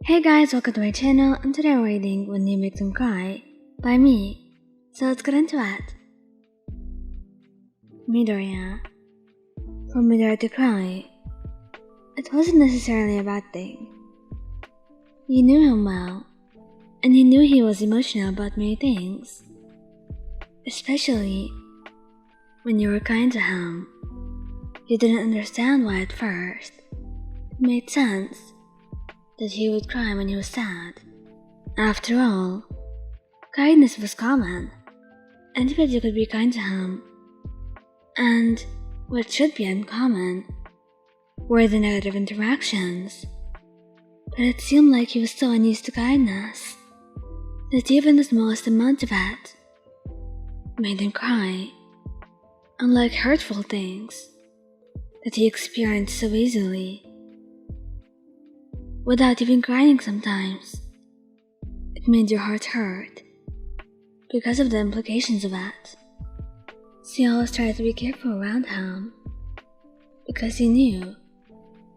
Hey guys, welcome to my channel, and today we're reading When You Make Them Cry by me. So let's get into it. Midoriya. For Midoriya to cry, it wasn't necessarily a bad thing. You knew him well, and you knew he was emotional about many things. Especially when you were kind to him. You didn't understand why at first. It made sense that he would cry when he was sad. After all, kindness was common. Anybody could be kind to him. And what should be uncommon were the negative interactions. But it seemed like he was so unused to kindness that even the smallest amount of it made him cry, unlike hurtful things that he experienced so easily. Without even crying sometimes, it made your heart hurt because of the implications of it. So you always tried to be careful around him because you knew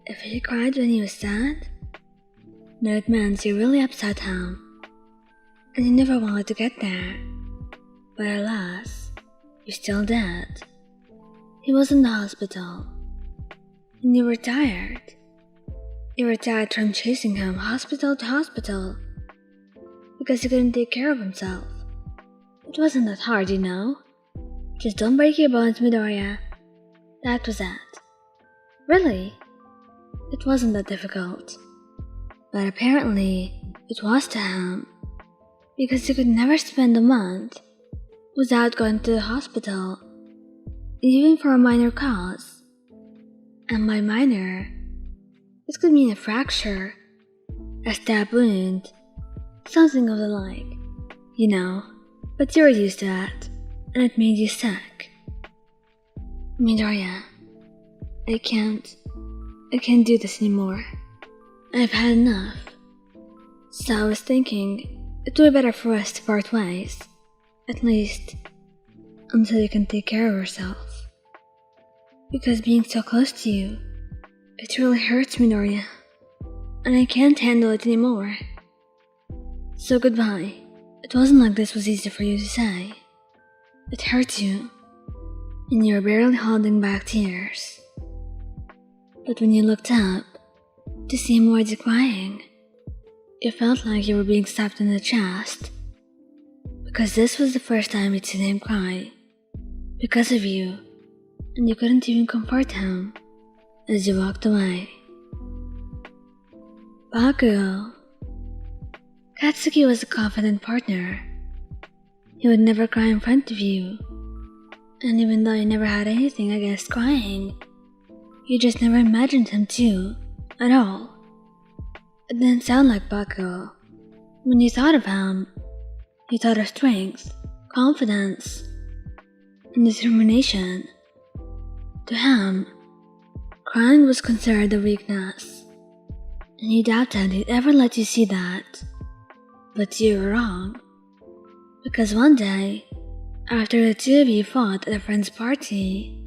if he cried when he was sad, then it meant you really upset him and you never wanted to get there. But alas, you still did. He was in the hospital and you were tired. You were tired from chasing him hospital to hospital because he couldn't take care of himself. It wasn't that hard, you know. Just don't break your bones, Midoriya. That was it. Really? It wasn't that difficult. But apparently, it was to him because he could never spend a month without going to the hospital, even for a minor cause. And by minor, this could mean a fracture, a stab wound, something of the like, you know, but you were used to that, and it made you sick. Midoriya, I can't do this anymore. I've had enough. So I was thinking it would be better for us to part ways, at least until you can take care of yourself. Because being so close to you, it really hurts, Midoriya, and I can't handle it anymore. So goodbye. It wasn't like this was easy for you to say. It hurts you, and you were barely holding back tears. But when you looked up to see him already crying, you felt like you were being stabbed in the chest, because this was the first time you'd seen him cry, because of you, and you couldn't even comfort him. As you walked away. Bakugou. Katsuki was a confident partner. He would never cry in front of you. And even though you never had anything against crying, you just never imagined him to, at all. It didn't sound like Bakugou. When you thought of him, you thought of strength, confidence, and determination. To him, crying was considered a weakness, and he doubted he'd ever let you see that. But you were wrong, because one day, after the two of you fought at a friend's party,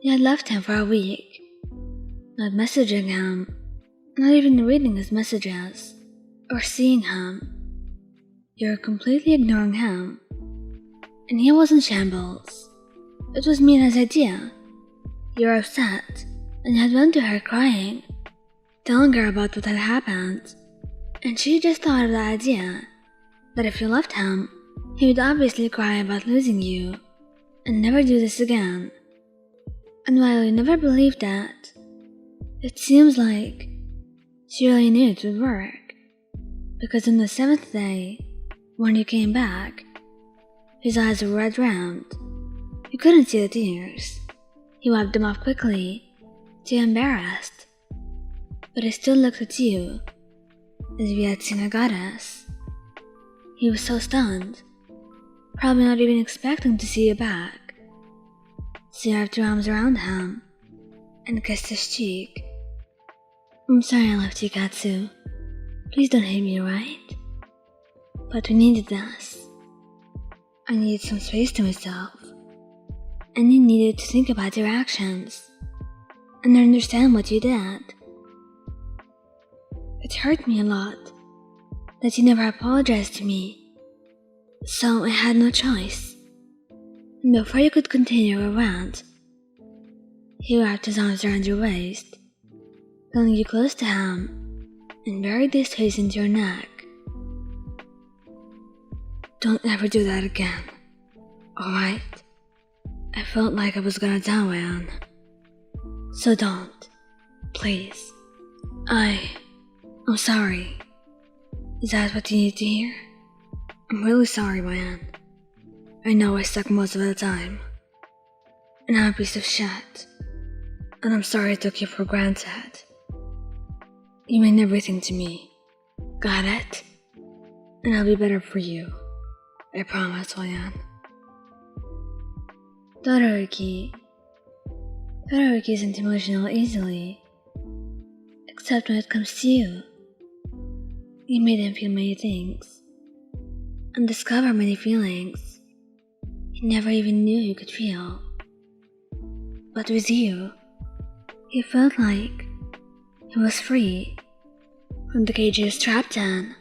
you had left him for a week, not messaging him, not even reading his messages, or seeing him. You were completely ignoring him, and he was in shambles. It was Mina's idea. You were upset, and had went to her crying, telling her about what had happened, and she just thought of the idea that if you left him, he would obviously cry about losing you, and never do this again. And while you never believed that, it seems like she really knew it would work, because on the 7th day, when you came back, his eyes were red-rimmed. You couldn't see the tears. He wiped them off quickly, too embarrassed, but he still looked at you as if you had seen a goddess. He was so stunned, probably not even expecting to see you back. So you wrapped your arms around him and kissed his cheek. I'm sorry I left you, Katsu. Please don't hate me, right? But we needed this. I needed some space to myself, and you needed to think about your actions and understand what you did. It hurt me a lot that you never apologized to me, so I had no choice. And before you could continue your rant, he wrapped his arms around your waist, pulling you close to him, and buried his face into your neck. Don't ever do that again, alright? I felt like I was gonna die, Ryan. So don't, please. I'm sorry. Is that what you need to hear? I'm really sorry, Ryan. I know I suck most of the time. And I'm a piece of shit. And I'm sorry I took you for granted. You mean everything to me. Got it? And I'll be better for you. I promise, Ryan. Todoroki isn't emotional easily. Except when it comes to you. You made him feel many things. And discover many feelings he never even knew he could feel. But with you, he felt like he was free from the cage he was trapped in,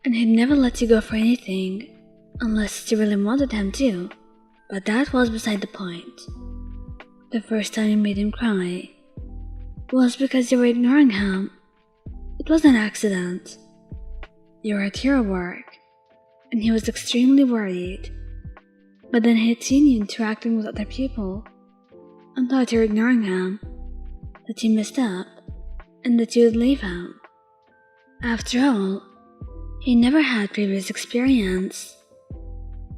and he'd never let you go for anything unless you really wanted him to. But that was beside the point. The first time you made him cry was because you were ignoring him. It was an accident. You were at your work, and he was extremely worried. But then he had seen you interacting with other people, and thought you were ignoring him, that you messed up, and that you would leave him. After all, he never had previous experience,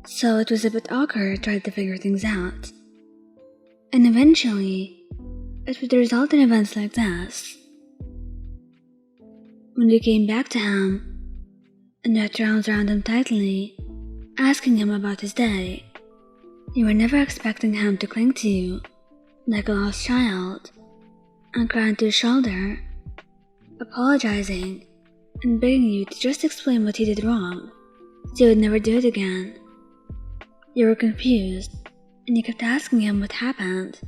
so it was a bit awkward trying to figure things out. And eventually, it would result in events like this. When you came back to him, and wrapped your arms around him tightly, asking him about his day, you were never expecting him to cling to you like a lost child, and cry onto your shoulder, apologizing and begging you to just explain what he did wrong, so he would never do it again. You were confused, and you kept asking him what happened,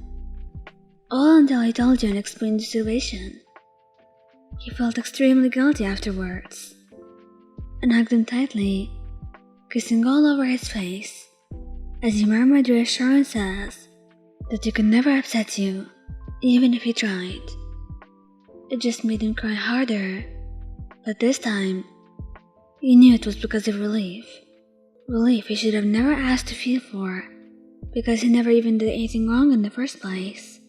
all until he told you and explained the situation. You felt extremely guilty afterwards, and hugged him tightly, kissing all over his face, as he murmured reassurances that he could never upset you, even if he tried. It just made him cry harder, but this time, you knew it was because of relief. Relief he should have never asked to feel for, because he never even did anything wrong in the first place.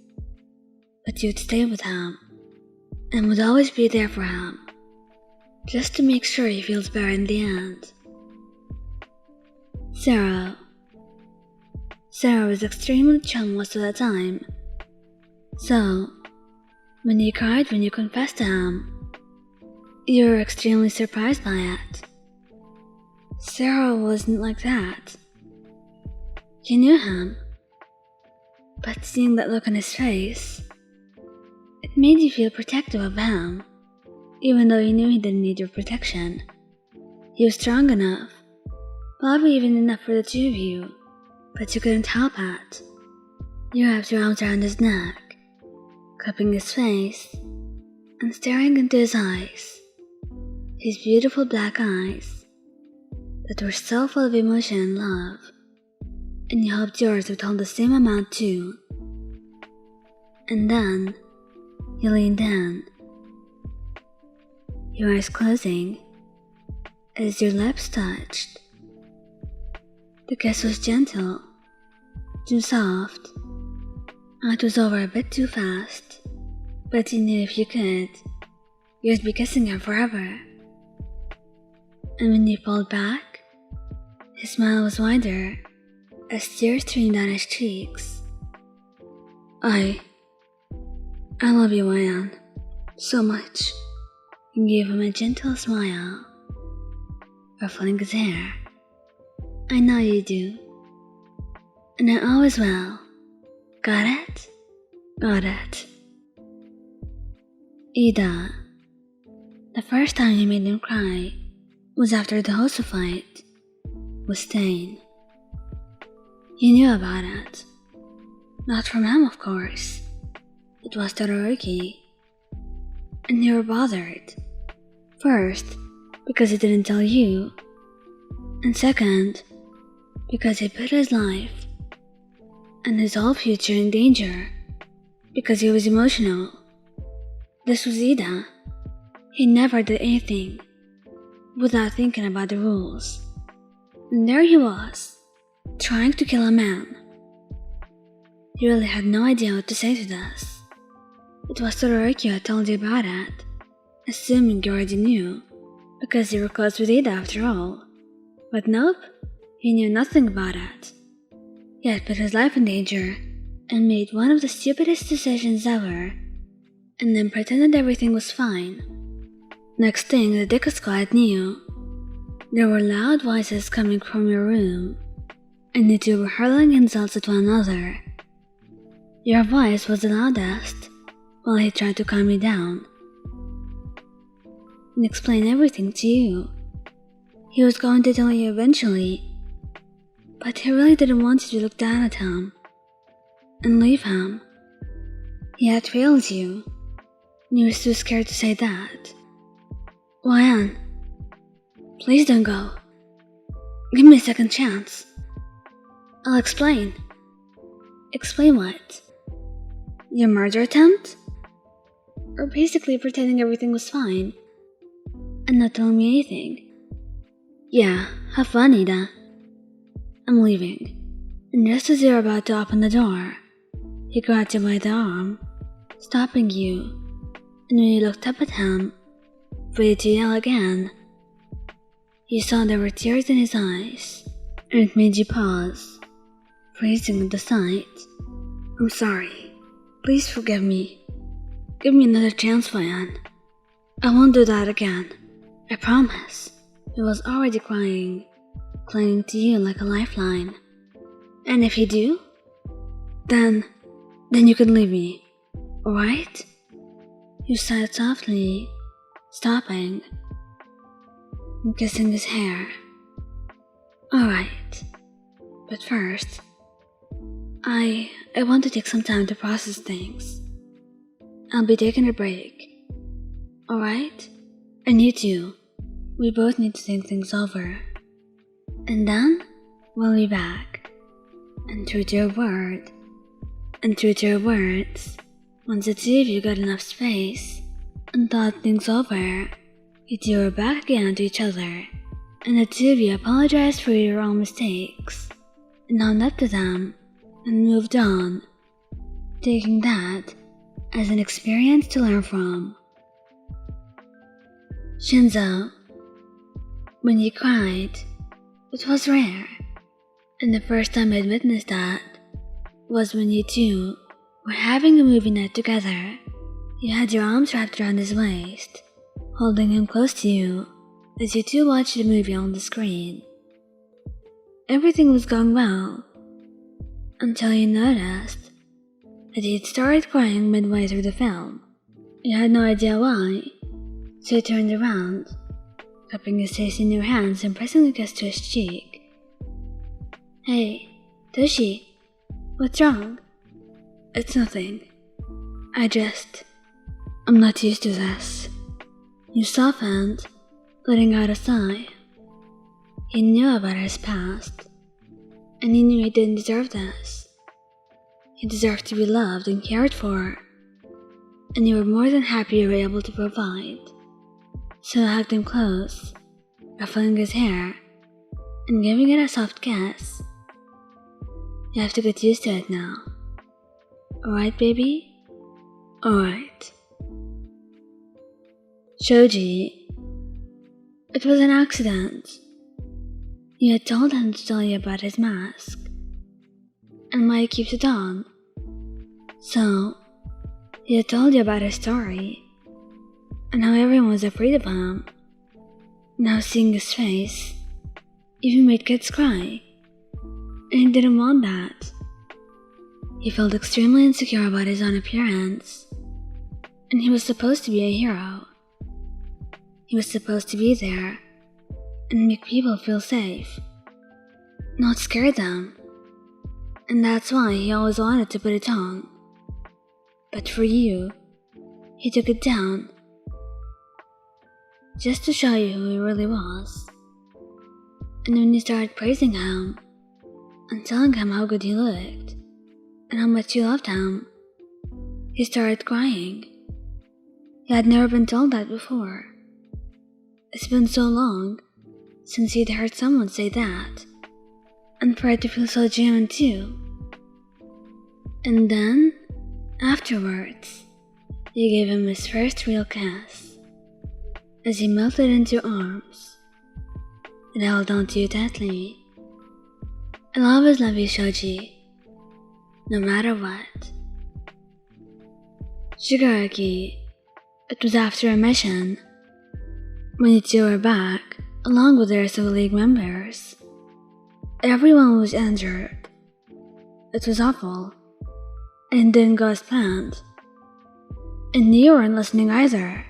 But you'd stay with him, and would always be there for him, just to make sure he feels better in the end. Sero was extremely chill most of the time, so when you cried when you confessed to him, you were extremely surprised by it. Sero wasn't like that. You knew him, but seeing that look on his face, it made you feel protective of him, even though you knew he didn't need your protection. He was strong enough, probably even enough for the two of you, but you couldn't help it. You wrapped your arms around his neck, cupping his face, and staring into his eyes, his beautiful black eyes, that were so full of emotion and love, and you hoped yours would hold the same amount too. And then, you leaned in, your eyes closing, as your lips touched. The kiss was gentle, too soft, and it was over a bit too fast, but you knew if you could, you'd be kissing him forever. And when you pulled back, his smile was wider, as tears streamed down his cheeks. I love you, Ryan, so much. You gave him a gentle smile, ruffling his hair. I know you do, and I always will. Got it? Got it. Iida. The first time you made him cry was after the Hosu fight with Stain. You knew about it. Not from him, of course. It was Todoroki. And you were bothered. First, because he didn't tell you. And second, because he put his life and his whole future in danger because he was emotional. This was Iida. He never did anything without thinking about the rules. And there he was, trying to kill a man. He really had no idea what to say to this. It was Todoroki who told you about it, assuming you already knew, because you were close with Iida after all. But nope, he knew nothing about it. He had put his life in danger and made one of the stupidest decisions ever, and then pretended everything was fine. Next thing the Deku squad knew, there were loud voices coming from your room, and the two were hurling insults at one another. Your voice was the loudest, while he tried to calm you down and explain everything to you. He was going to tell you eventually, but he really didn't want you to look down at him and leave him. He had failed you, and you were too scared to say that. Ryan, please don't go. Give me a second chance. I'll explain. Explain what? Your murder attempt? Or basically pretending everything was fine and not telling me anything? Yeah, have fun, Iida. I'm leaving. And just as you're about to open the door, he grabbed you by the arm, stopping you, and when you looked up at him, ready to yell again, you saw there were tears in his eyes, and it made you pause, freezing at the sight. I'm sorry. Please forgive me. Give me another chance, Ryan. I won't do that again. I promise. He was already crying, clinging to you like a lifeline. And if you do, then you can leave me, alright? You sighed softly, stopping and kissing his hair. Alright, but first, I want to take some time to process things. I'll be taking a break, alright? And you too. We both need to think things over. And then, we'll be back. And true to your word, and true to your words, once the two of you got enough space and thought things over, you two were back again to each other, and the two of you apologized for your own mistakes, and owned up to them, and moved on, taking that as an experience to learn from. Shinsou, when you cried, it was rare, and the first time I'd witnessed that was when you two were having a movie night together. You had your arms wrapped around his waist, holding him close to you as you two watched the movie on the screen. Everything was going well, until you noticed that he'd started crying midway through the film. You had no idea why, so you turned around, cupping his face in your hands and pressing a kiss to his cheek. Hey, Toshi, what's wrong? It's nothing. I'm not used to this. You softened, letting out a sigh. He knew about his past, and he knew he didn't deserve this. He deserved to be loved and cared for, and you were more than happy you were able to provide. So I hugged him close, ruffling his hair, and giving it a soft kiss. You have to get used to it now. Alright, baby? Alright. Shouji. It was an accident. You had told him to tell you about his mask, and why he keeps it on. So, he had told you about his story, and how everyone was afraid of him. Now seeing his face even made kids cry, and he didn't want that. He felt extremely insecure about his own appearance, and he was supposed to be a hero. He was supposed to be there and make people feel safe, not scare them, and that's why he always wanted to put it on. But for you, he took it down. just to show you who he really was. And when you started praising him and telling him how good he looked and how much you loved him, he started crying. He had never been told that before. It's been so long since he'd heard someone say that, and for it to feel so genuine too. And then, afterwards, you gave him his first real kiss, as he melted into your arms and held on to you tightly. I'll always love you, Shouji, no matter what. Shigaraki, it was after a mission, when you two were back, along with the rest of the league members. Everyone was injured. It was awful, and didn't go as planned. And you weren't listening either.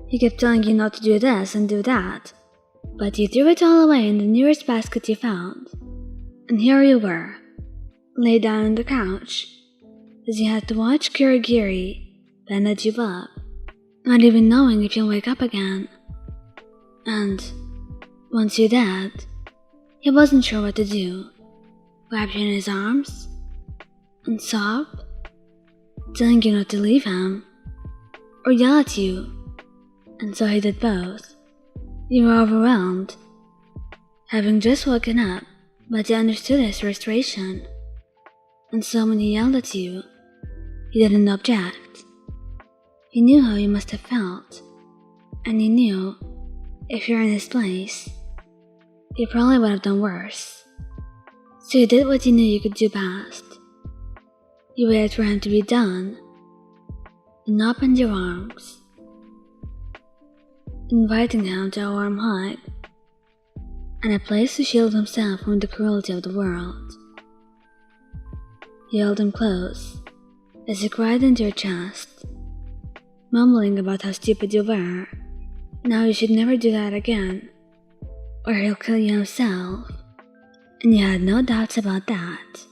He kept telling you not to do this and do that, but you threw it all away in the nearest basket you found. And here you were, laid down on the couch, as you had to watch Kirigiri bandage you up, not even knowing if you'll wake up again. And once you did, he wasn't sure what to do. Grab you in his arms and sob, telling you not to leave him, or yell at you, and so he did both. You were overwhelmed, having just woken up, but you understood his frustration, and so when he yelled at you, you didn't object. You knew how you must have felt, and you knew, if you're in his place, you probably would have done worse. So you did what you knew you could do best. You waited for him to be done, and opened your arms, inviting him to a warm hug, and a place to shield himself from the cruelty of the world. You held him close, as he cried into your chest, mumbling about how stupid you were, and how you should never do that again, or he'll kill you himself, and you had no doubts about that.